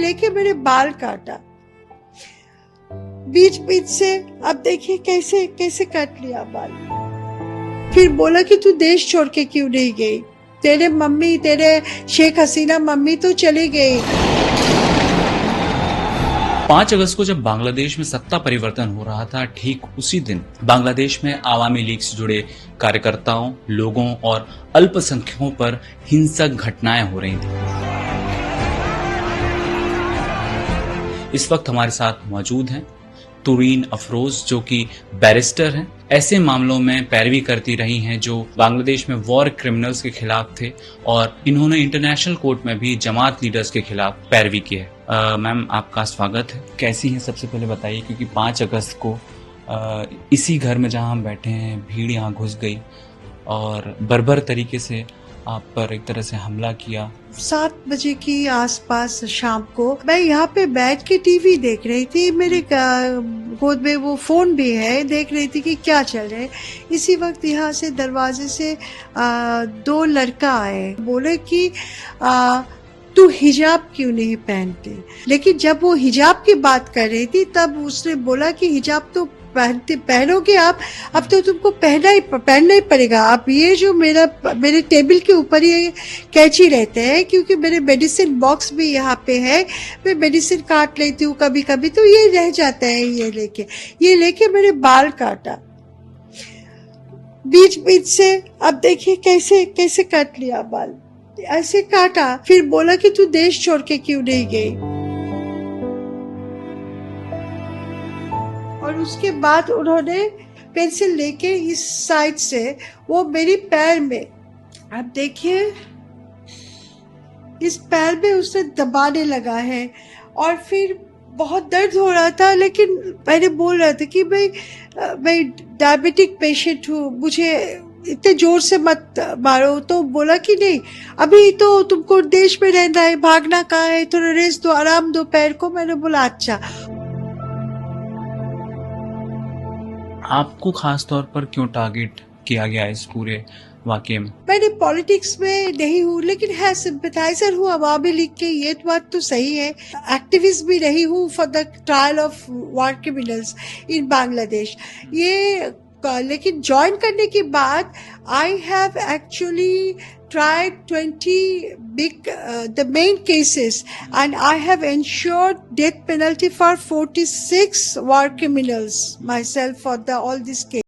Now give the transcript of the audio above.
लेके मेरे बाल काटा बीच बीच से। अब देखिए कैसे कैसे काट लिया बाल। फिर बोला कि तू देश छोड़ के क्यों नहीं गई, तेरे मम्मी, तेरे शेख हसीना मम्मी तो चली गई। 5 अगस्त को जब बांग्लादेश में सत्ता परिवर्तन हो रहा था, ठीक उसी दिन बांग्लादेश में आवामी लीग से जुड़े कार्यकर्ताओं, लोगों और अल्पसंख्यकों पर हिंसक घटनाएं हो रही थी। इस वक्त हमारे साथ मौजूद हैं तुरीन अफरोज, जो कि बैरिस्टर हैं। ऐसे मामलों में पैरवी करती रही हैं जो बांग्लादेश में वॉर क्रिमिनल्स के खिलाफ थे, और इन्होंने इंटरनेशनल कोर्ट में भी जमात लीडर्स के खिलाफ पैरवी की है। मैम, आपका स्वागत है। कैसी हैं सबसे पहले बताइए, क्योंकि 5 अगस्त को इसी घर में जहां हम बैठे हैं भीड़ यहाँ घुस गई और बर्बर तरीके से आप पर एक तरह से हमला किया। 7 बजे की आसपास शाम को मैं यहाँ पे बैठ के टीवी देख रही थी, मेरे गोद में वो फोन भी है, देख रही थी कि क्या चल रहा है। इसी वक्त यहाँ से दरवाजे से 2 लड़का आए, बोले कि तू हिजाब क्यों नहीं पहनते। लेकिन जब वो हिजाब की बात कर रही थी तब उसने बोला कि हिजाब तो पहनोगे आप, अब तो तुमको पहनना ही पड़ेगा। आप ये जो मेरे टेबल के ऊपर ये कैंची रहते हैं, क्योंकि मेरे मेडिसिन बॉक्स भी यहाँ पे है, मैं मेडिसिन काट लेती हूँ कभी कभी, तो ये रह जाता है। ये लेके मेरे बाल काटा बीच बीच से। अब देखिए कैसे कैसे काट लिया बाल, ऐसे काटा। फिर बोला कि तू देश छोड़ के क्यों नहीं गई। और उसके बाद उन्होंने पेंसिल लेके इस साइड से वो मेरी पैर में, आप देखिए इस पैर में उसने दबाने लगा है। और फिर बहुत दर्द हो रहा था, लेकिन मैंने बोल रहा था कि मैं डायबिटिक पेशेंट हूँ, मुझे इतने जोर से मत मारो। तो बोला कि नहीं, अभी तो तुमको देश में रहना है, भागना कहाँ है, थोड़ा रेस्ट दो, आराम दो पैर को। मैंने बोला अच्छा। आपको खास तौर पर क्यों टारगेट किया गया इस पूरे वाकये में? मैंने पॉलिटिक्स में नहीं हूँ, लेकिन है सिंपैथाइजर हूँ अवामी लीग के, ये बात तो सही है। एक्टिविस्ट भी रही हूँ for the trial of war criminals in Bangladesh. ये लेकिन ज्वाइन करने के बाद I have actually tried 20 the main cases, and I have ensured death penalty for 46 war criminals myself for all these cases.